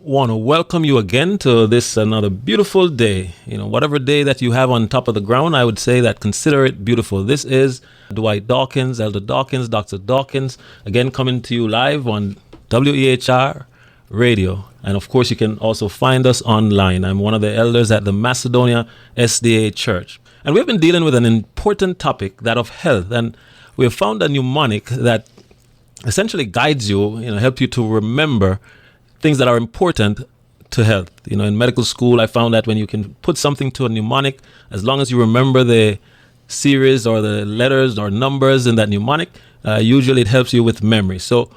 Want to welcome you again to this another beautiful day. Whatever day that you have on top of the ground, I would say that consider it beautiful. This is Dwight Dawkins, Elder Dawkins, Dr. Dawkins, again coming to you live on WEHR radio. And of course, you can also find us online. I'm one of the elders at the Macedonia SDA Church. And we've been dealing with an important topic, that of health. And we have found a mnemonic that essentially guides you, help you to remember things that are important to health. In medical school, I found that when you can put something to a mnemonic, as long as you remember the series or the letters or numbers in that mnemonic, usually it helps you with memory. So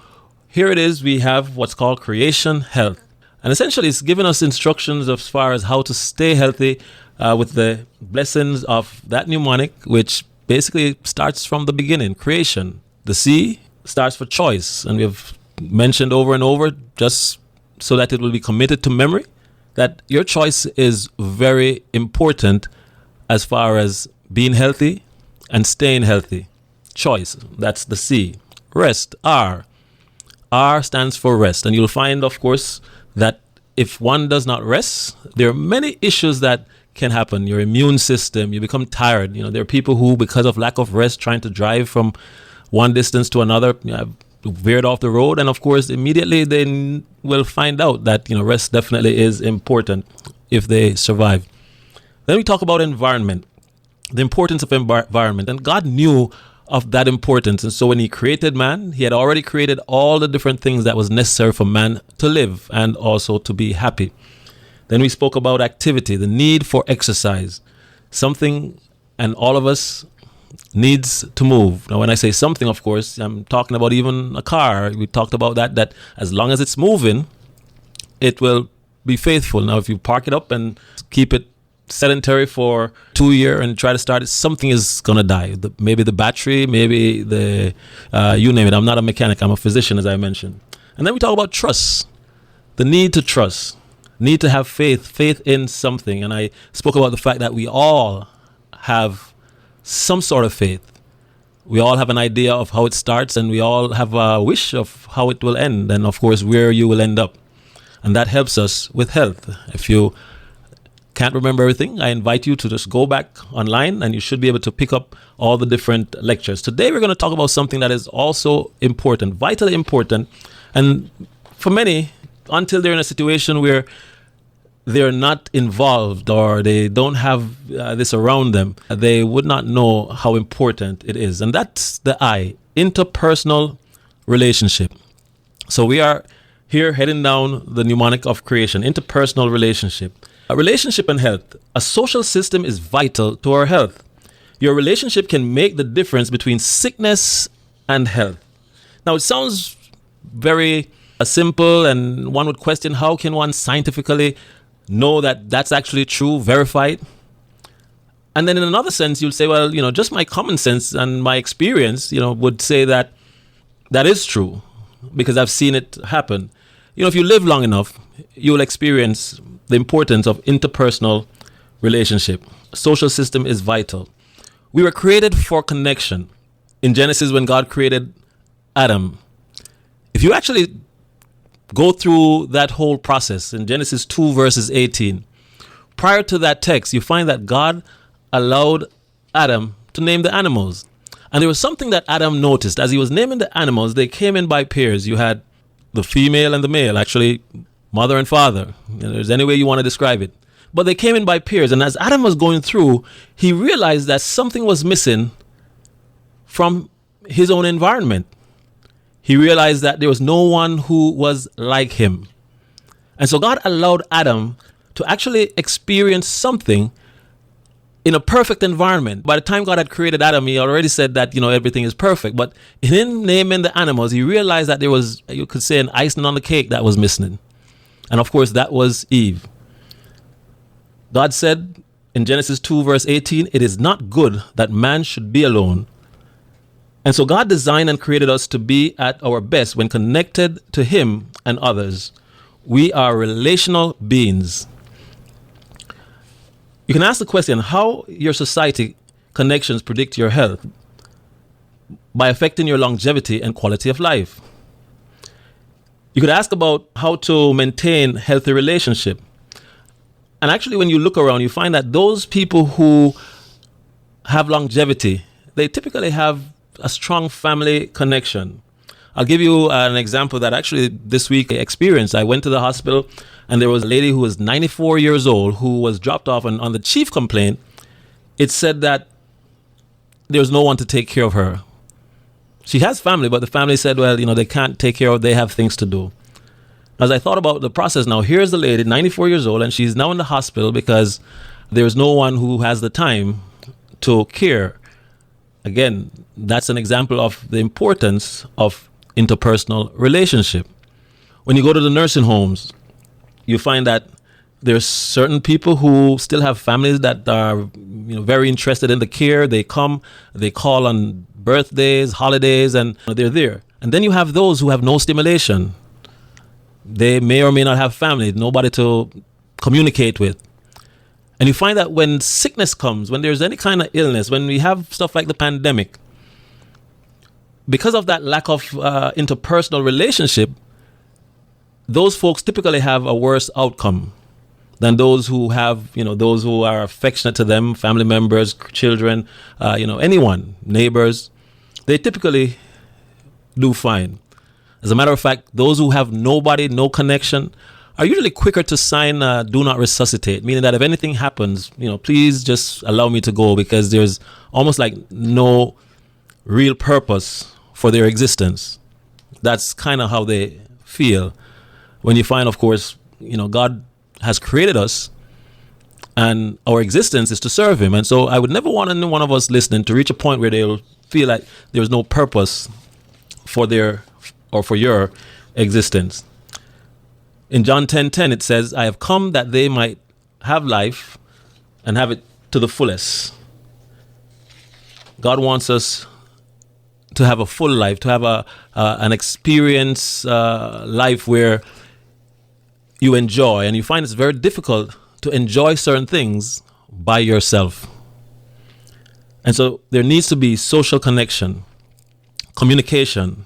here it is, we have what's called creation health. And essentially it's giving us instructions as far as how to stay healthy with the blessings of that mnemonic, which basically starts from the beginning, creation. The C starts for choice, and we've mentioned over and over, just so that it will be committed to memory, that your choice is very important as far as being healthy and staying healthy. Choice, that's the C. Rest, R. R stands for rest. And you'll find, of course, that if one does not rest, there are many issues that can happen. Your immune system, you become tired. There are people who, because of lack of rest, trying to drive from one distance to another, veered off the road, and of course immediately they will find out that rest definitely is important if they survive. Then we talk about environment, the importance of environment, and God knew of that importance, and so when he created man, he had already created all the different things that was necessary for man to live and also to be happy. Then we spoke about activity, the need for exercise, something, and all of us needs to move. Now, when I say something, of course, I'm talking about even a car. We talked about that as long as it's moving, it will be faithful. Now, if you park it up and keep it sedentary for 2 years and try to start it, something is going to die. Maybe the battery, maybe you name it. I'm not a mechanic. I'm a physician, as I mentioned. And then we talk about trust, the need to trust, need to have faith in something. And I spoke about the fact that we all have some sort of faith. We all have an idea of how it starts, and we all have a wish of how it will end, and of course where you will end up. And that helps us with health. If you can't remember everything, I invite you to just go back online, and you should be able to pick up all the different lectures. Today we're going to talk about something that is also important, vitally important, and for many, until they're in a situation where they're not involved or they don't have this around them, they would not know how important it is. And that's the I, interpersonal relationship. So we are here heading down the mnemonic of creation, interpersonal relationship. A relationship and health. A social system is vital to our health. Your relationship can make the difference between sickness and health. Now, it sounds very simple, and one would question, how can one scientifically know that that's actually true, verified? And then in another sense, you'll say, well, just my common sense and my experience, would say that that is true because I've seen it happen. If you live long enough, you'll experience the importance of interpersonal relationship. A social system is vital. We were created for connection. In Genesis, when God created Adam, if you actually go through that whole process in Genesis 2 verses 18. Prior to that text, you find that God allowed Adam to name the animals. And there was something that Adam noticed. As he was naming the animals, they came in by pairs. You had the female and the male, actually mother and father. There's any way you want to describe it. But they came in by pairs. And as Adam was going through, he realized that something was missing from his own environment. He realized that there was no one who was like him. And so God allowed Adam to actually experience something in a perfect environment. By the time God had created Adam, he already said that, everything is perfect. But in him naming the animals, he realized that there was, you could say, an icing on the cake that was missing. And of course, that was Eve. God said in Genesis 2 verse 18, it is not good that man should be alone. And so God designed and created us to be at our best when connected to him and others. We are relational beings. You can ask the question, how your society connections predict your health? By affecting your longevity and quality of life. You could ask about how to maintain healthy relationship. And actually, when you look around, you find that those people who have longevity, they typically have a strong family connection. I'll give you an example that actually this week I experienced. I went to the hospital and there was a lady who was 94 years old who was dropped off, and on the chief complaint, it said that there's no one to take care of her. She has family, but the family said, well, they can't take care of her. They have things to do. As I thought about the process now, here's the lady, 94 years old, and she's now in the hospital because there's no one who has the time to care. Again, that's an example of the importance of interpersonal relationship. When you go to the nursing homes, you find that there's certain people who still have families that are very interested in the care. They come, they call on birthdays, holidays, and they're there. And then you have those who have no stimulation. They may or may not have family, nobody to communicate with. And you find that when sickness comes, when there's any kind of illness, when we have stuff like the pandemic, because of that lack of interpersonal relationship, those folks typically have a worse outcome than those who have, those who are affectionate to them, family members, children, anyone, neighbors. They typically do fine. As a matter of fact, those who have nobody, no connection, are usually quicker to sign do not resuscitate, meaning that if anything happens, please just allow me to go, because there's almost like no real purpose for their existence. That's kind of how they feel. When you find, of course, God has created us and our existence is to serve him. And so I would never want any one of us listening to reach a point where they'll feel like there's no purpose for their or for your existence. In John 10:10, it says, I have come that they might have life and have it to the fullest. God wants us to have a full life, to have an experience life where you enjoy, and you find it's very difficult to enjoy certain things by yourself. And so there needs to be social connection, communication,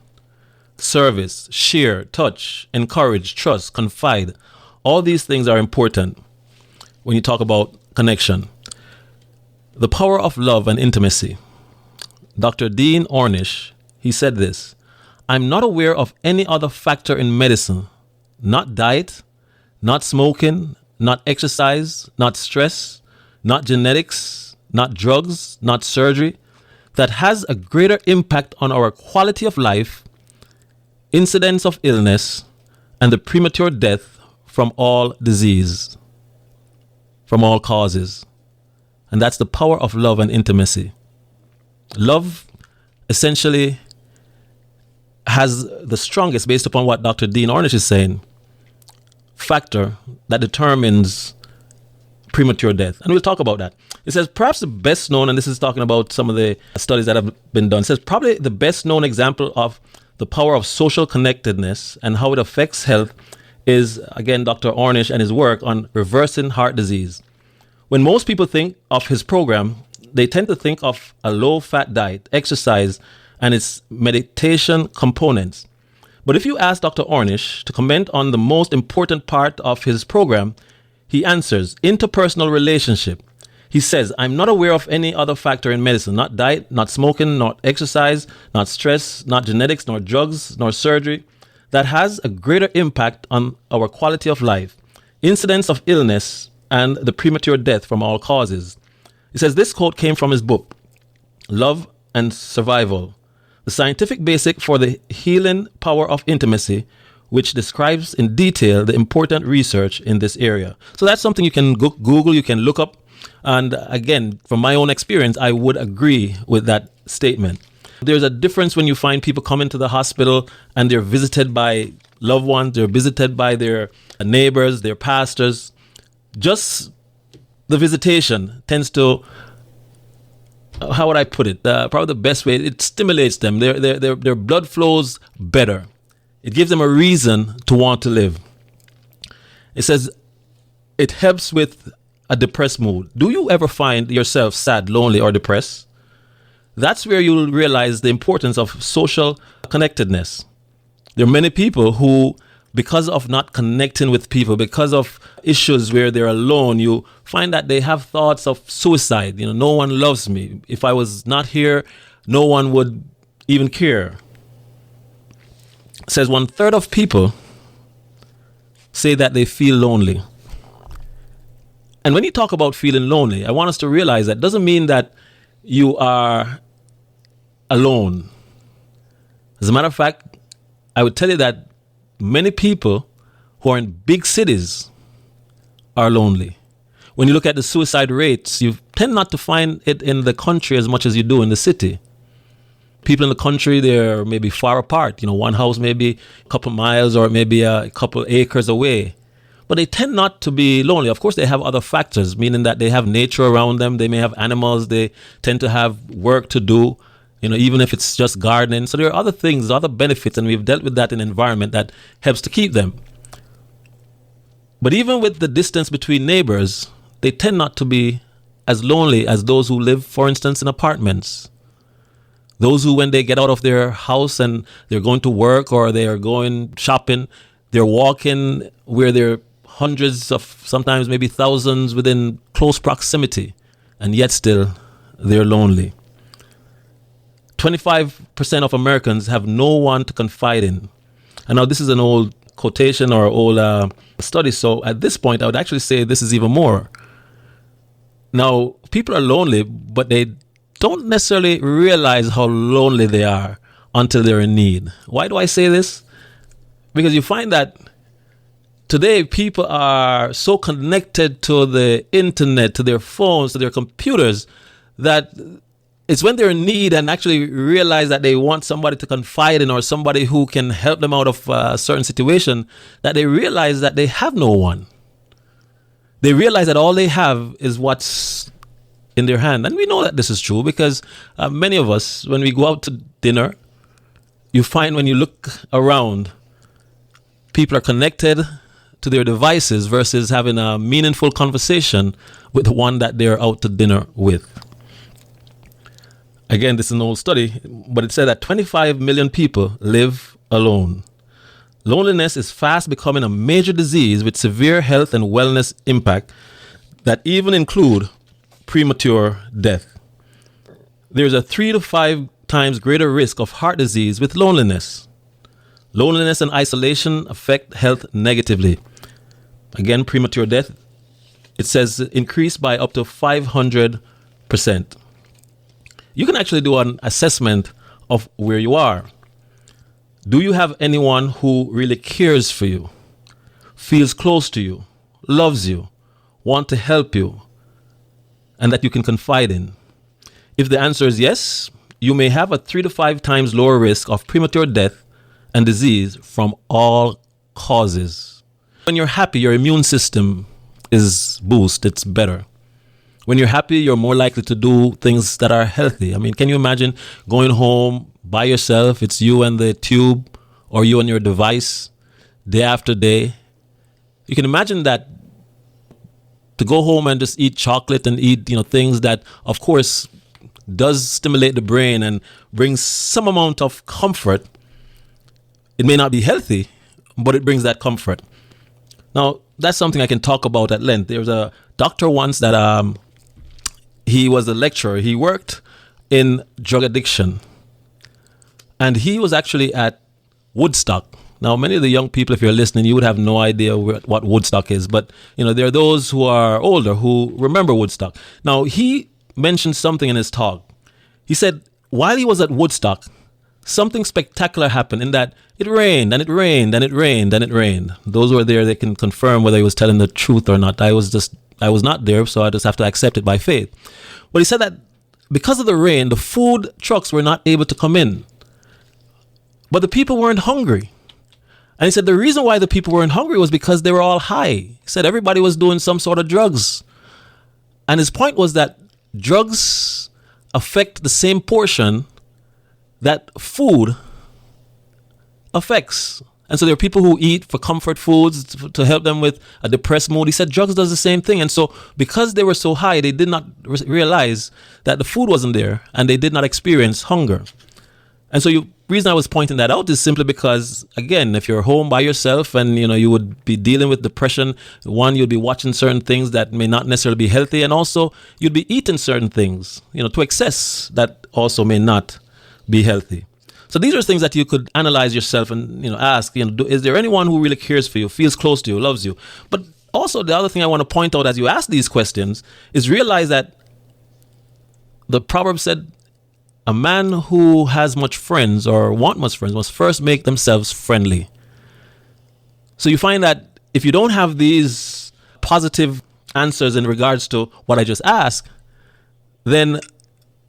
service, share, touch, encourage, trust, confide. All these things are important when you talk about connection. The power of love and intimacy. Dr. Dean Ornish, he said this, I'm not aware of any other factor in medicine, not diet, not smoking, not exercise, not stress, not genetics, not drugs, not surgery, that has a greater impact on our quality of life, incidence of illness, and the premature death from all disease, from all causes. And that's the power of love and intimacy. Love essentially has the strongest, based upon what Dr. Dean Ornish is saying, factor that determines premature death. And we'll talk about that. It says perhaps the best known, and this is talking about some of the studies that have been done, it says probably the best known example of the power of social connectedness and how it affects health is, again, Dr. Ornish and his work on reversing heart disease. When most people think of his program, they tend to think of a low-fat diet, exercise, and its meditation components. But if you ask Dr. Ornish to comment on the most important part of his program, he answers, interpersonal relationship. He says, I'm not aware of any other factor in medicine, not diet, not smoking, not exercise, not stress, not genetics, nor drugs, nor surgery, that has a greater impact on our quality of life, incidence of illness, and the premature death from all causes. He says this quote came from his book, Love and Survival, the scientific basic for the healing power of intimacy, which describes in detail the important research in this area. So that's something you can Google, you can look up. And again, from my own experience, I would agree with that statement. There's a difference when you find people come into the hospital and they're visited by loved ones, they're visited by their neighbors, their pastors. Just the visitation tends to, how would I put it? Probably the best way, it stimulates them. Their blood flows better. It gives them a reason to want to live. It says it helps with a depressed mood. Do you ever find yourself sad, lonely, or depressed? That's where you'll realize the importance of social connectedness. There are many people who because of not connecting with people, because of issues where they're alone, you find that they have thoughts of suicide. No one loves me. If I was not here, no one would even care. It says 1/3 of people say that they feel lonely. And when you talk about feeling lonely, I want us to realize that doesn't mean that you are alone. As a matter of fact, I would tell you that many people who are in big cities are lonely. When you look at the suicide rates, you tend not to find it in the country as much as you do in the city. People in the country, they're maybe far apart. One house maybe a couple miles or maybe a couple acres away. But they tend not to be lonely. Of course, they have other factors, meaning that they have nature around them. They may have animals. They tend to have work to do, even if it's just gardening. So there are other things, other benefits, and we've dealt with that in environment that helps to keep them. But even with the distance between neighbors, they tend not to be as lonely as those who live, for instance, in apartments. Those who, when they get out of their house and they're going to work or they are going shopping, they're walking where they're hundreds of, sometimes maybe thousands within close proximity, and yet still they're lonely. 25% of Americans have no one to confide in. And now this is an old quotation or old study, so at this point I would actually say this is even more. Now, people are lonely, but they don't necessarily realize how lonely they are until they're in need. Why do I say this? Because you find that today people are so connected to the internet, to their phones, to their computers, that it's when they're in need and actually realize that they want somebody to confide in or somebody who can help them out of a certain situation, that they realize that they have no one. They realize that all they have is what's in their hand. And we know that this is true because many of us, when we go out to dinner, you find when you look around, people are connected to their devices versus having a meaningful conversation with the one that they're out to dinner with. Again, this is an old study, but it said that 25 million people live alone. Loneliness is fast becoming a major disease with severe health and wellness impact that even include premature death. There's a 3 to 5 times greater risk of heart disease with loneliness. Loneliness and isolation affect health negatively. Again, premature death, it says increased by up to 500%. You can actually do an assessment of where you are. Do you have anyone who really cares for you, feels close to you, loves you, wants to help you, and that you can confide in? If the answer is yes, you may have a 3 to 5 times lower risk of premature death and disease from all causes. When you're happy, your immune system is boosted, it's better. When you're happy, you're more likely to do things that are healthy. I mean, can you imagine going home by yourself? It's you and the tube or you and your device day after day. You can imagine that to go home and just eat chocolate and eat, things that, of course, does stimulate the brain and brings some amount of comfort. It may not be healthy, but it brings that comfort. Now, that's something I can talk about at length. There was a doctor once that he was a lecturer. He worked in drug addiction. And he was actually at Woodstock. Now, many of the young people, if you're listening, you would have no idea what Woodstock is. But, there are those who are older who remember Woodstock. Now, he mentioned something in his talk. He said, while he was at Woodstock, something spectacular happened in that it rained and it rained and it rained and it rained. Those who are there, they can confirm whether he was telling the truth or not. I was not there, so I just have to accept it by faith. But he said that because of the rain, the food trucks were not able to come in. But the people weren't hungry. And he said the reason why the people weren't hungry was because they were all high. He said everybody was doing some sort of drugs. And his point was that drugs affect the same portion that food affects. And so there are people who eat for comfort foods to help them with a depressed mood. He said drugs does the same thing. And so because they were so high, they did not realize that the food wasn't there and they did not experience hunger. And so you reason I was pointing that out is simply because, again, if you're home by yourself and, you would be dealing with depression, one, you'd be watching certain things that may not necessarily be healthy. And also you'd be eating certain things, to excess that also may not be healthy. So these are things that you could analyze yourself and, ask, is there anyone who really cares for you, feels close to you, loves you? But also the other thing I want to point out as you ask these questions is realize that the proverb said, a man who has much friends or want much friends must first make themselves friendly. So you find that if you don't have these positive answers in regards to what I just asked, then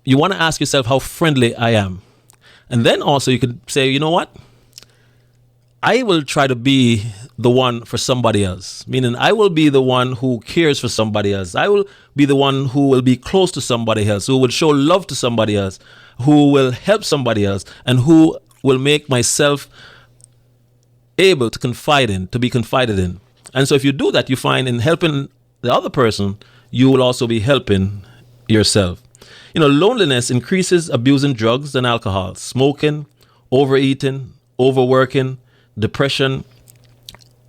you want to ask yourself how friendly I am. And then also you could say, you know what? I will try to be the one for somebody else, meaning I will be the one who cares for somebody else. I will be the one who will be close to somebody else, who will show love to somebody else, who will help somebody else, and who will make myself able to confide in, to be confided in. And so if you do that, you find in helping the other person, you will also be helping yourself. Loneliness increases abusing drugs and alcohol, smoking, overeating, overworking, depression,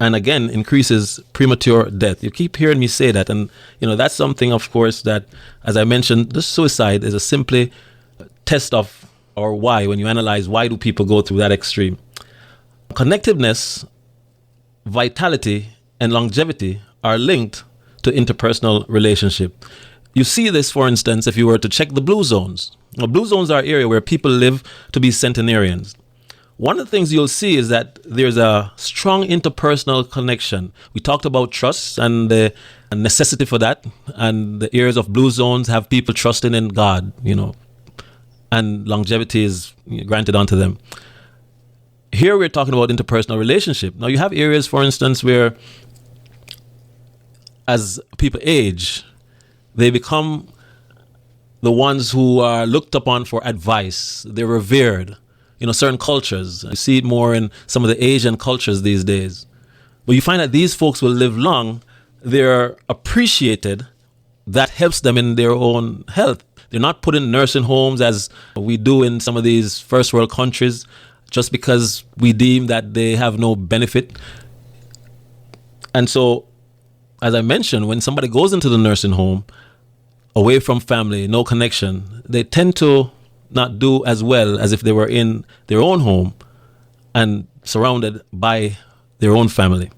and again, increases premature death. You keep hearing me say that. And, that's something, of course, that, as I mentioned, this suicide is a simply test of, or why, when you analyze why do people go through that extreme. Connectiveness, vitality, and longevity are linked to interpersonal relationship. You see this, for instance, if you were to check the blue zones. Now, blue zones are an area where people live to be centenarians. One of the things you'll see is that there's a strong interpersonal connection. We talked about trust and the necessity for that. And the areas of blue zones have people trusting in God, and longevity is granted unto them. Here we're talking about interpersonal relationship. Now you have areas, for instance, where as people age, they become the ones who are looked upon for advice. They're revered. Certain cultures. You see it more in some of the Asian cultures these days. But you find that these folks will live long. They're appreciated. That helps them in their own health. They're not put in nursing homes as we do in some of these first world countries just because we deem that they have no benefit. And so, as I mentioned, when somebody goes into the nursing home, away from family, no connection, they tend to not do as well as if they were in their own home and surrounded by their own family.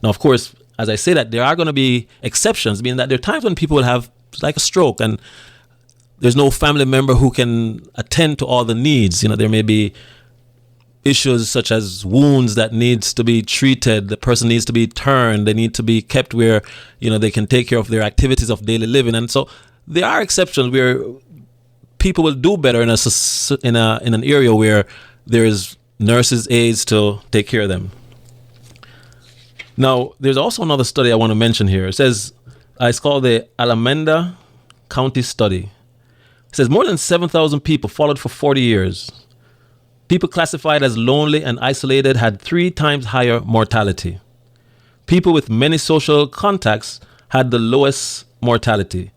Now, of course, as I say that, there are going to be exceptions, meaning that there are times when people will have like a stroke and there's no family member who can attend to all the needs. There may be issues such as wounds that needs to be treated. The person needs to be turned. They need to be kept where, they can take care of their activities of daily living. And so there are exceptions where people will do better in an area where there is nurses, aides to take care of them. Now, there's also another study I want to mention here. It says, it's called the Alameda County Study. It says more than 7,000 people followed for 40 years. People classified as lonely and isolated had 3 times higher mortality. People with many social contacts had the lowest mortality.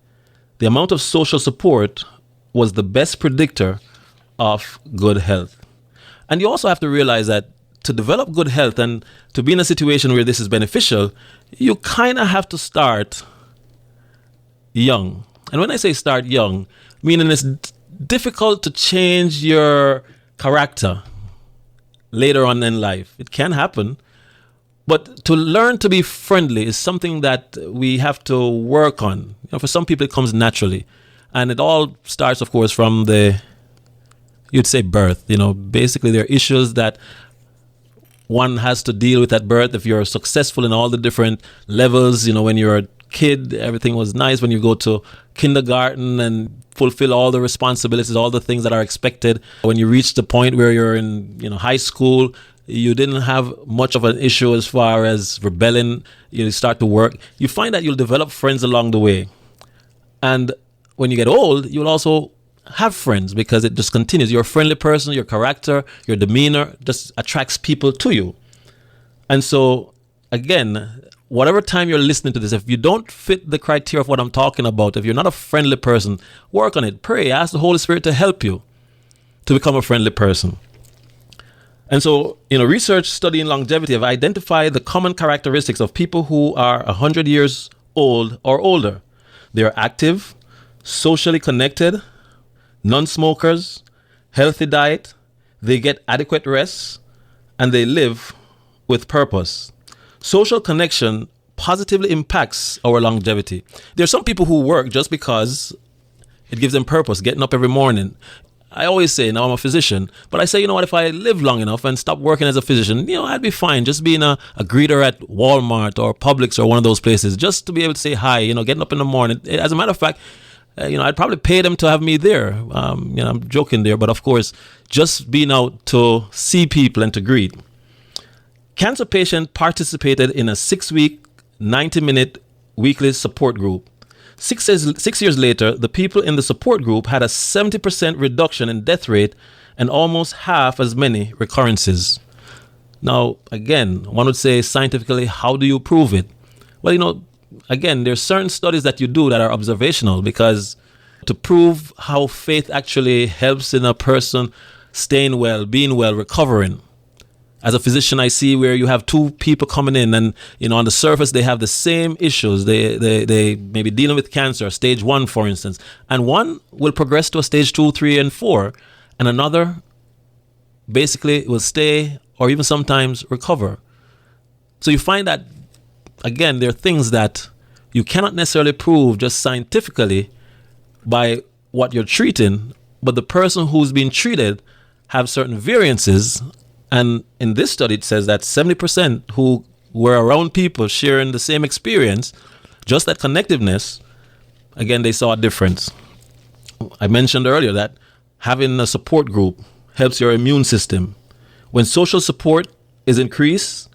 The amount of social support was the best predictor of good health. And you also have to realize that to develop good health and to be in a situation where this is beneficial, you kind of have to start young. And when I say start young, meaning it's difficult to change your character later on in life. It can happen. But to learn to be friendly is something that we have to work on. For some people, it comes naturally. And it all starts, of course, from you'd say birth. Basically, there are issues that one has to deal with at birth. If you're successful in all the different levels, when you're a kid, everything was nice. When you go to kindergarten and fulfill all the responsibilities, all the things that are expected. When you reach the point where you're in, high school, you didn't have much of an issue as far as rebelling. You start to work. You find that you'll develop friends along the way. And when you get old, you'll also have friends because it just continues. You're a friendly person, your character, your demeanor just attracts people to you. And so, again, whatever time you're listening to this, if you don't fit the criteria of what I'm talking about, if you're not a friendly person, work on it. Pray, ask the Holy Spirit to help you to become a friendly person. And so, research studying longevity have identified the common characteristics of people who are 100 years old or older. They are active, socially connected, non-smokers, healthy diet, they get adequate rest, and they live with purpose. Social connection positively impacts our longevity. There are some people who work just because it gives them purpose, getting up every morning. I always say, now I'm a physician, but I say, if I live long enough and stop working as a physician, I'd be fine just being a greeter at Walmart or Publix or one of those places, just to be able to say hi, getting up in the morning. As a matter of fact, I'd probably pay them to have me there. I'm joking there, but of course, just being out to see people and to greet. Cancer patient participated in a 6-week, 90-minute weekly support group. 6 years later, the people in the support group had a 70% reduction in death rate and almost half as many recurrences. Now, again, one would say scientifically, how do you prove it? Well, again, there's certain studies that you do that are observational, because to prove how faith actually helps in a person staying well, being well, recovering. As a physician, I see where you have two people coming in and, on the surface, they have the same issues. They may be dealing with cancer, stage 1, for instance. And one will progress to a stage 2, 3, and 4. And another basically will stay or even sometimes recover. So you find that, again, there are things that you cannot necessarily prove just scientifically by what you're treating, but the person who's being treated have certain variances. And in this study, it says that 70% who were around people sharing the same experience, just that connectiveness, again, they saw a difference. I mentioned earlier that having a support group helps your immune system. When social support is increased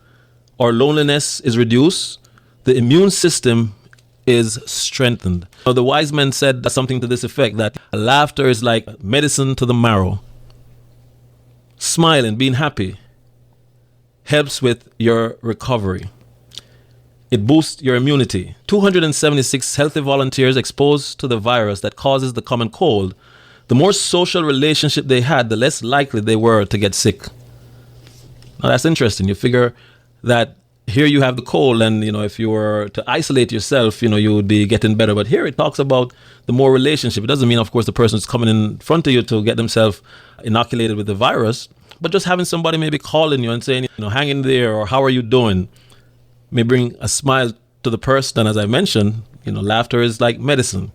or loneliness is reduced, the immune system is strengthened. Now, the wise men said something to this effect, that laughter is like medicine to the marrow. Smiling, being happy, helps with your recovery. It boosts your immunity. 276 healthy volunteers exposed to the virus that causes the common cold, the more social relationship they had, the less likely they were to get sick. Now that's interesting. You figure that here you have the cold, and if you were to isolate yourself, you would be getting better. But here it talks about the more relationship. It doesn't mean, of course, the person's coming in front of you to get themselves inoculated with the virus, but just having somebody maybe calling you and saying, hang in there, or how are you doing, may bring a smile to the person. And as I mentioned, laughter is like medicine.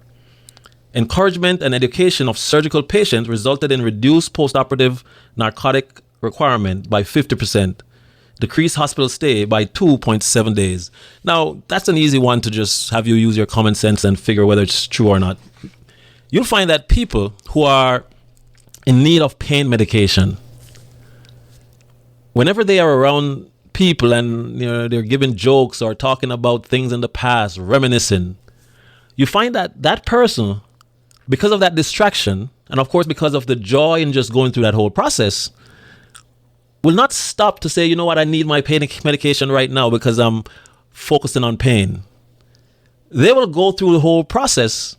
Encouragement and education of surgical patients resulted in reduced postoperative narcotic requirement by 50%. Decreased hospital stay by 2.7 days. Now, that's an easy one to just have you use your common sense and figure whether it's true or not. You'll find that people who are in need of pain medication, whenever they are around people and they're giving jokes or talking about things in the past, reminiscing, you find that that person, because of that distraction, and of course because of the joy in just going through that whole process, will not stop to say, I need my pain medication right now because I'm focusing on pain. They will go through the whole process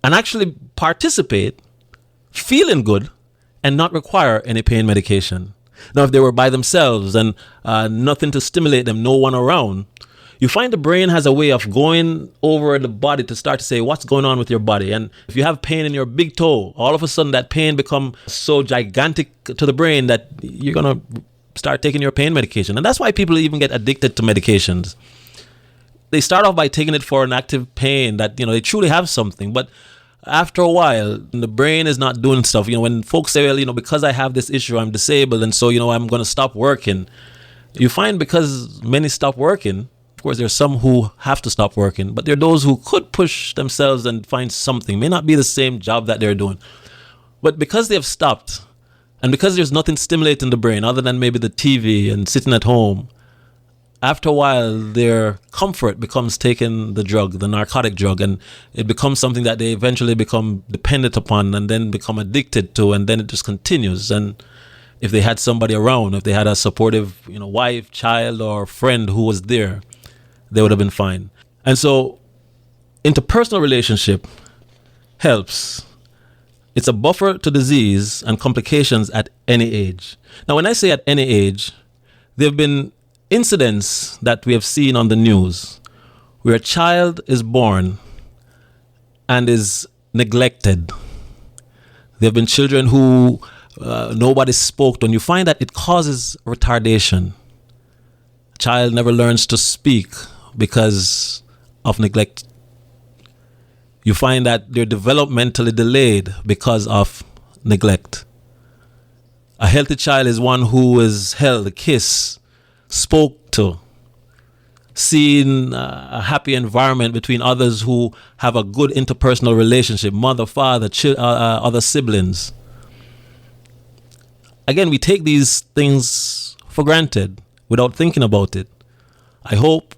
and actually participate, feeling good, and not require any pain medication. Now, if they were by themselves and nothing to stimulate them, no one around, you find the brain has a way of going over the body to start to say what's going on with your body. And if you have pain in your big toe, all of a sudden that pain becomes so gigantic to the brain that you're going to start taking your pain medication. And that's why people even get addicted to medications. They start off by taking it for an active pain that, they truly have something. But after a while, the brain is not doing stuff. When folks say, well, because I have this issue, I'm disabled, and so, I'm going to stop working. You find because many stop working, of course, there's some who have to stop working, but there are those who could push themselves and find something. May not be the same job that they're doing. But because they have stopped, and because there's nothing stimulating the brain other than maybe the TV and sitting at home, after a while, their comfort becomes taking the drug, the narcotic drug, and it becomes something that they eventually become dependent upon and then become addicted to, and then it just continues. And if they had somebody around, if they had a supportive, wife, child, or friend who was there, they would have been fine. And so interpersonal relationship helps. It's a buffer to disease and complications at any age. Now, when I say at any age, there have been incidents that we have seen on the news where a child is born and is neglected. There have been children who nobody spoke to, and you find that it causes retardation. A child never learns to speak because of neglect. You find that they're developmentally delayed because of neglect. A healthy child is one who is held, kissed, spoke to, seen a happy environment between others who have a good interpersonal relationship, mother, father, other siblings. Again, we take these things for granted without thinking about it. I hope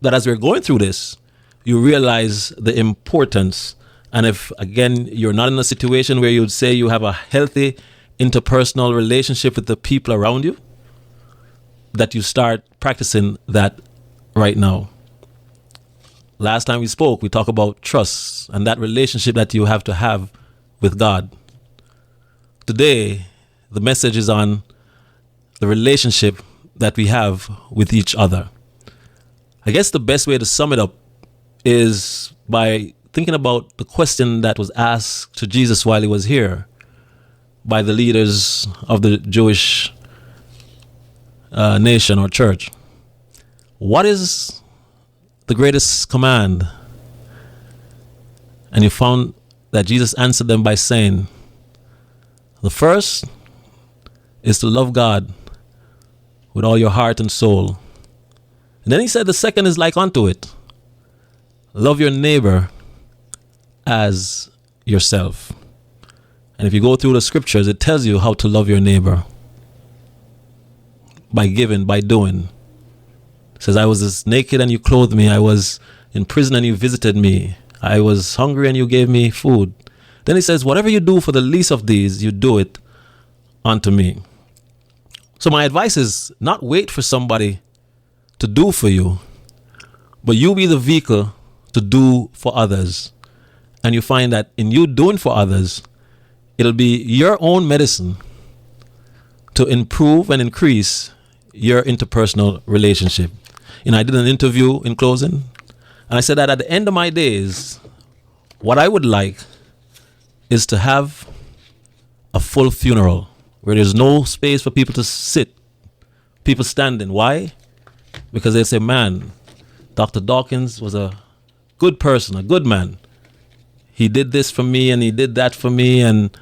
that as we're going through this, you realize the importance. And if, again, you're not in a situation where you'd say you have a healthy interpersonal relationship with the people around you, that you start practicing that right now. Last time we spoke, we talked about trust and that relationship that you have to have with God. Today, the message is on the relationship that we have with each other. I guess the best way to sum it up is by thinking about the question that was asked to Jesus while he was here by the leaders of the Jewish nation or church. What is the greatest command? And you found that Jesus answered them by saying, the first is to love God with all your heart and soul. And then he said the second is like unto it. Love your neighbor as yourself. And if you go through the scriptures, it tells you how to love your neighbor. By giving, by doing. It says, I was naked and you clothed me. I was in prison and you visited me. I was hungry and you gave me food. Then he says, whatever you do for the least of these, you do it unto me. So my advice is not wait for somebody to do for you, but you be the vehicle to do for others. And you find that in you doing for others, it'll be your own medicine to improve and increase your interpersonal relationship. I did an interview in closing, and I said that at the end of my days, what I would like is to have a full funeral where there's no space for people to sit, people standing. Why? Because they say, man, Dr. Dawkins was a good person, a good man. He did this for me and he did that for me, and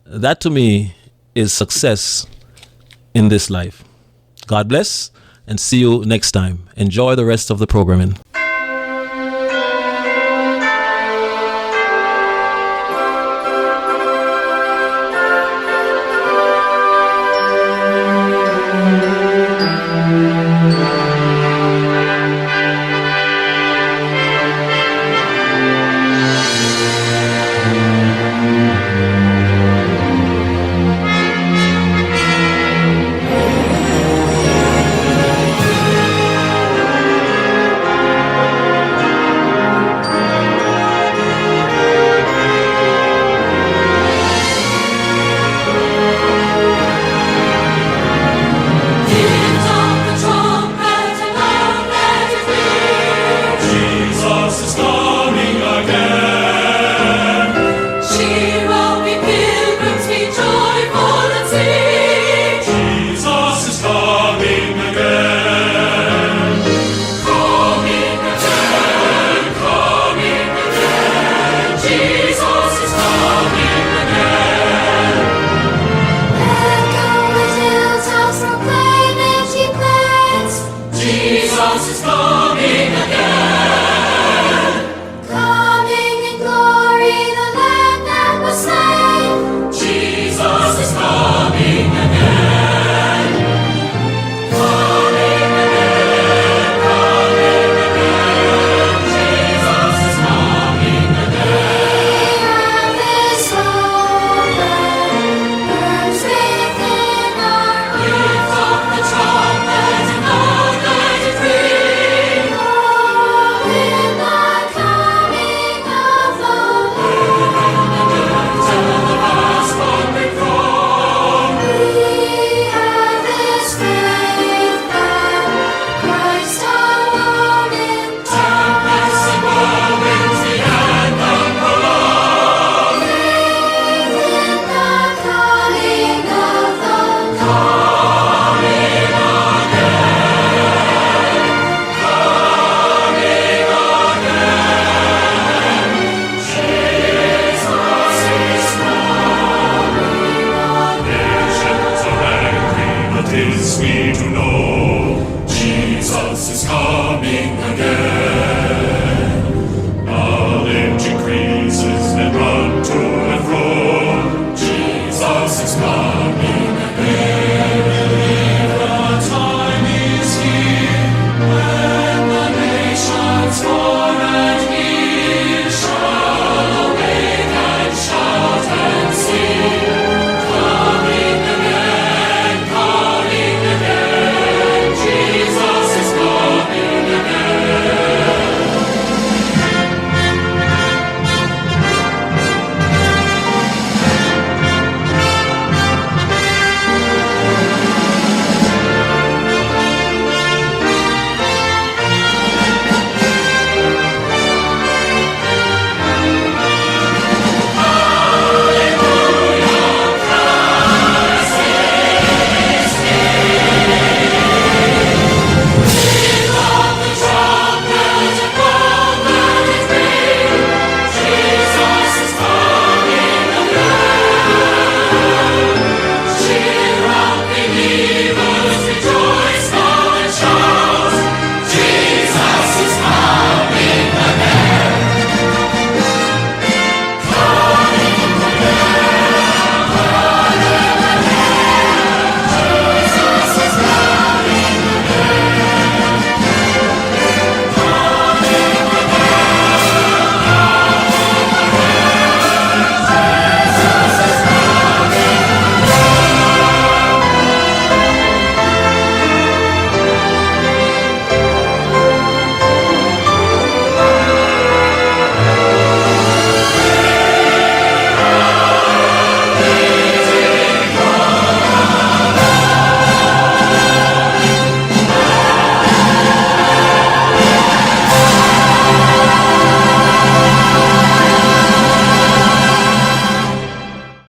that to me is success in this life. God bless, and see you next time. Enjoy the rest of the programming.